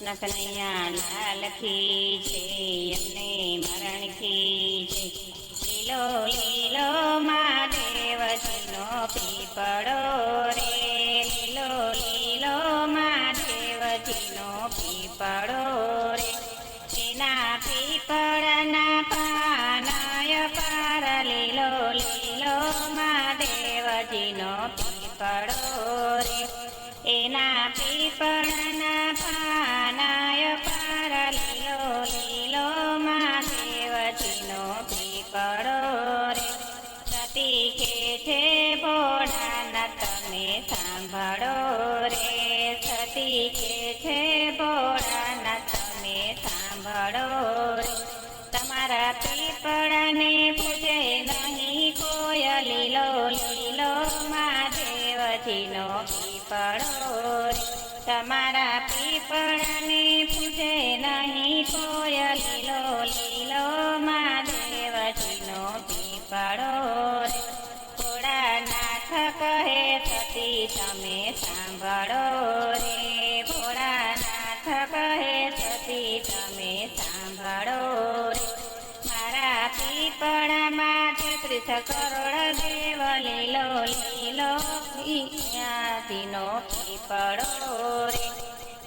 કૃષ્ણ કનૈયા લાલ કી છે, એમને મરણ કી છે. લીલો લીલો મહાદેવજીનો પીપળો રે, લીલો લીલો મહાદેવજીનો પીપળો રે. એના પીપળના પાનય પર લીલો લીલો મહાદેવજીનો પીપળો રે. એના પીપળના પાનય પર લીલો લીલો મહાદેવજીનો પીપળો રે. સતી કે છે ભોળાનાથ તમે સાંભળો રે, સતી કે છે ભોળાનાથ તમે સાંભળો રે. તમારા પીપળાને પૂજે નહીં કોઈ, લીલો લીલો મહાદેવજીનો પીપળો રે. તમારા પીપળાને પૂજે નહીં કોઈ, લીલો લીલો મહાદેવજીનો પીપળો રે. ભોળાનાથ કહે સતી તમે સાંભળો રે, ભોળાનાથ કહે સતી તમે સાંભળો રે. મારા પીપળામાં 33 કરોડ દેવ, લીલો લીલો જ્ઞાતિનો પીપળો રે.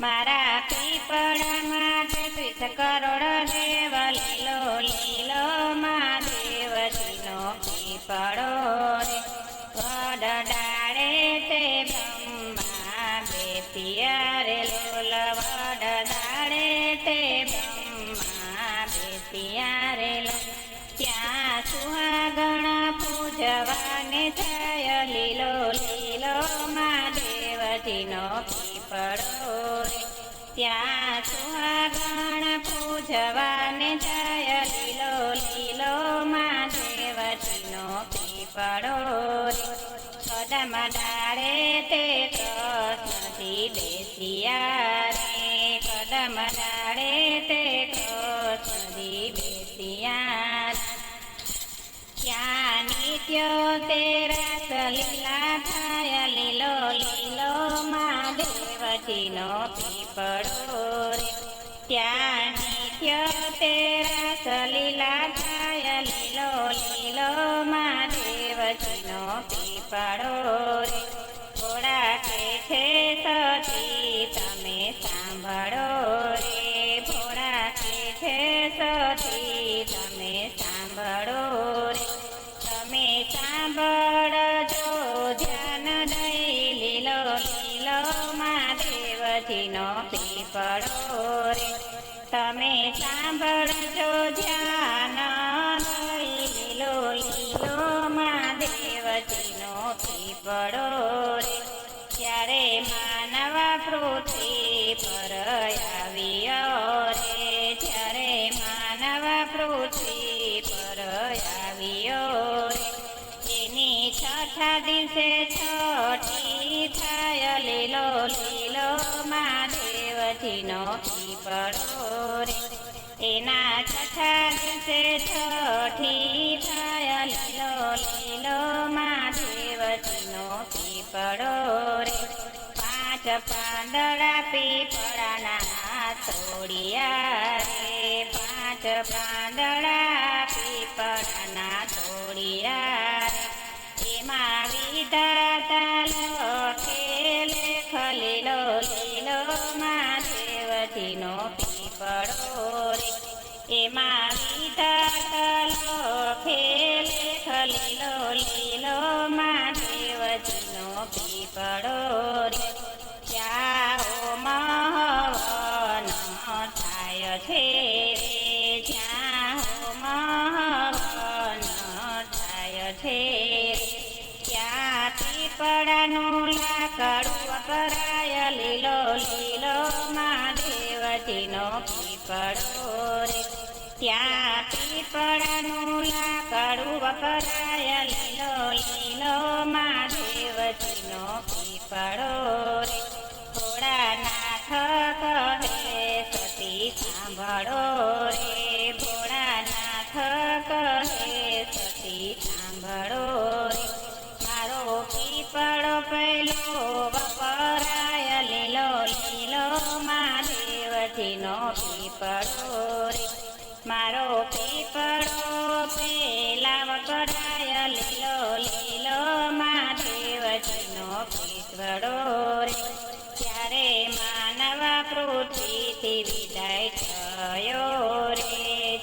મારા પીપળામાં 33 કરોડ દેવ, લીલો લીલો મહાદેવજીનો પીપળો રે. વડ ડાળે તે બ્રહ્મા બેસિયા રે લોલ, વડ ડાળે તે બ્રહ્મા બેસિયા રે લોલ. ત્યાં સુહાગણ પૂજવાને થાય, લીલો લીલો મહાદેવજીનો પીપળો રે. ત્યાં સુહાગણ પૂજવાને જાય, લીલો લીલો મહાદેવજીનો પીપળો રે. કદમ ડાળે તે કૃષ્ણજી બેસિયા રે, કદમ ડાળે તે કૃષ્ણજી બેસિયા રે. ત્યાં નિત્ય તેરસ લીલા થાય, લીલો લીલો મહાદેવજીનો પીપળો રે. ત્યાં નિત્ય તેરસ લીલા થાય, લીલો લીલો મહાદેવજીનો પીપળો રે. ભોળા કે છે સતી તમે સાંભળો રે, ભોળા કે છે સતી તમે સાંભળો રે. તમે સાંભળજો ધ્યાન દઈ, લીલો લીલો મહાદેવજીનો પીપળો રે. તમે સાંભળજો ધ્યાન દઈ, લીલો લીલો મહાદેવજીનો પીપળો રે. ત્યારે માનવ પૃથ્વી પર આવ્યો રે, ત્યારે માનવ પૃથ્વી પર આવ્યો રે. એની છઠ્ઠા દિવસે છઠ્ઠી થાય, લીલો લીલો મહાદેવજીનો પીપળો રે. એના છઠ્ઠા દિવસે છઠ્ઠી થાય, લીલો લીલો મહાદેવજીનો પીપળો રે. 5 પાંદડા પીપળાના તોડિયા રે, 5 પાંદડા પીપળાના તોડિયા રે. એમાં વિધાતા લખે લેખ, લીલો લીલો મહાદેવજીનો પીપળો રે. એમાં વિધાતા લખે લેખ, લીલો લીલો મહાદેવજીનો પીપળો રે. જ્યાં હવન થાય છે રે, જ્યાં હવન થાય છે રે. ત્યાં પીપળાનું લાકડું વપરાય, લીલો લીલો મહાદેવજીનો પીપળો રે. ત્યાં પીપળાનું લાકડું વપરાય, લીલો લીલો મહાદેવજીનો પીપળો રે. ભોળાનાથ કહે સતી સાંભળો રે, ભોળાનાથ કહે સતી સાંભળો રે. મારો પીપળો પહેલો વપરાય, લીલો લીલો મહાદેવ દેવજીનો પીપળો રે મારો પીપળો પેલા વકરાય લીલો લીલો મહાદેવજીનો પીપળો રે ત્યારે માનવ પૃથ્વીથી વિદાય થયો રે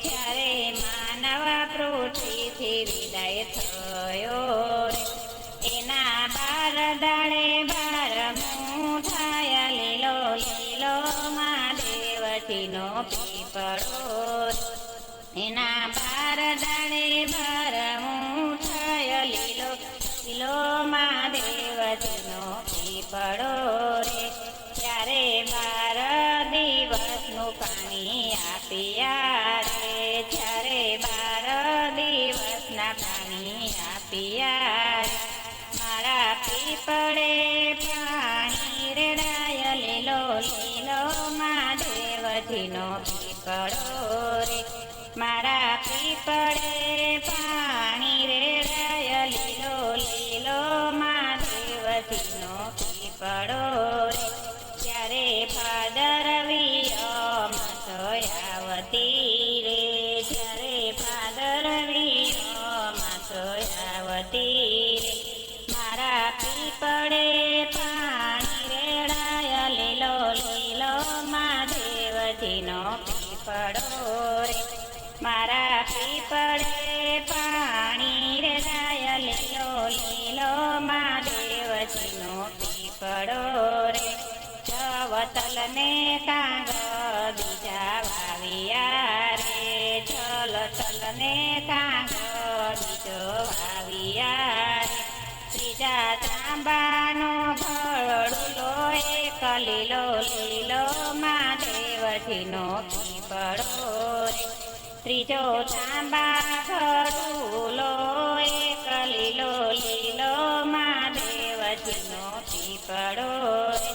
જ્યારે માનવ પૃથ્વીથી વિદાય થયો રે એના બાર દાડે બાર મૂઠાય લીલો લીલો મહાદેવજીનો પીપળો એના બાર દાડે બાર મૂઠાય લીલો લીલો મહાદેવજીનો પીપળો રે ત્યારે 12 દિવસનું પાણી આપ્યા રે ત્યારે 12 દિવસના પાણી આપ્યા રે મારા પીપળે પાણી રેડાય લીલો લીલો મહાદેવજીનો પીપળો રે મારા પીપળે પાણી રેડાય લીલો લીલો મહાદેવજીનો પીપળો રે ત્યારે ભાદરવી અમાસોયાવતી રે ત્યારે ભાદરવી અમાસોયાવતી રે મારા પીપળે પાણી રેડાય લીલો લીલો મહાદેવજીનો પીપળો રે મારા પીપળે પાણી રેડાય લીલો લીલો મહાદેવજીનો પીપળો રે જવતલને કાંગ બીજા વાવિયા રે જલતલને કાંગ બીજો વાવિયા રે ત્રીજા તાંબાનો ભરડુલો એક લીલો લીલો મહાદેવજીનો પીપળો રે ત્રીજો તાંબા ભરડુલો એક લીલો લીલો મહાદેવજીનો પીપળો રે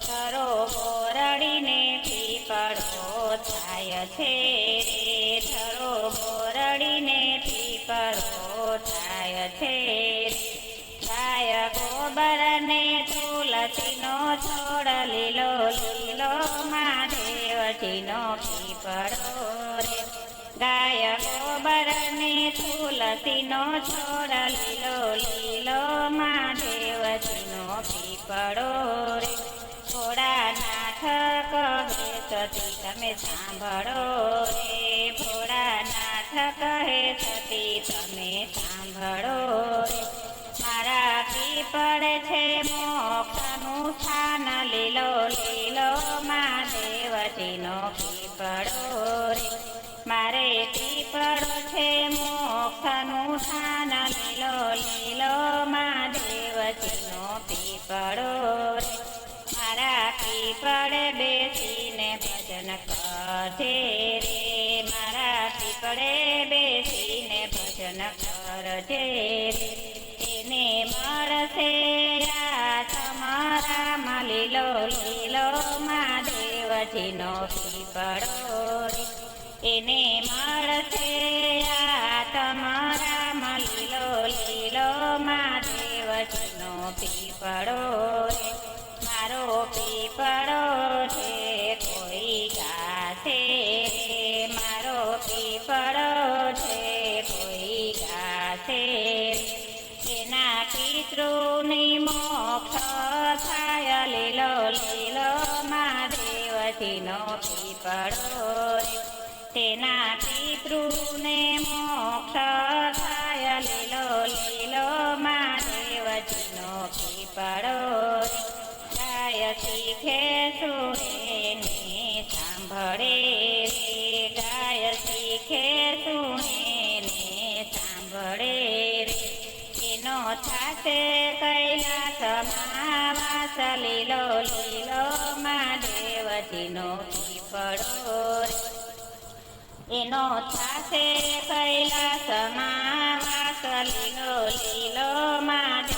ધરો બોરડીને પીપળો થાય છે રે ધરો બોરડીને પીપળો થાય છે રે ગાય ગોબરને તુલસીનો છોડ લીલો લીલો મહાદેવજીનો પીપળો રે ગાય ગોબરને તુલસીનો છોડ લીલો લીલો મહાદેવજીનો પીપળો રે ભોળાનાથ કહે સતી તમે સાંભળો રે ભોળાનાથ કહે સતી તમે સાંભળો રે મારા પીપળે છે મોક્ષનું સ્થાન લીલો લીલો મહાદેવજીનો પીપળો રે મારે પીપળો છે મોક્ષનું સ્થાન લીલો લીલો મહાદેવજીનો પીપળો રે મારા પીપળે બેસીને ભજન કરજે રે મારા પીપળે બેસીને ભજન કરજે રે એને મળશે તમારા લીલો લીલો મહાદેવજીનો પીપળો રે એને મળશે તમારા લીલો લીલો મહાદેવજીનો પીપળો રે મારો પીપળો છે કોઈ ગાશે રે મારો પીપળો છે કોઈ ગાશે એના પિતૃની મોક્ષ થાય લીલો લીલો મહાદેવજીનો પીપળો રે તેના પિતૃને મોક્ષ થાય લીલો લીલો મહાદેવજીનો પીપળો રે ગાય શીખે સુને ને સાંભળે રે ગાય શીખે સુને ને સાંભળે રે એનો થાશે કૈલાસમાં વાસ લીલો લીલો મહાદેવજીનો પીપળો રે એનો થાશે કૈલાસમાં વાસ લીલો લીલો મહાદેવ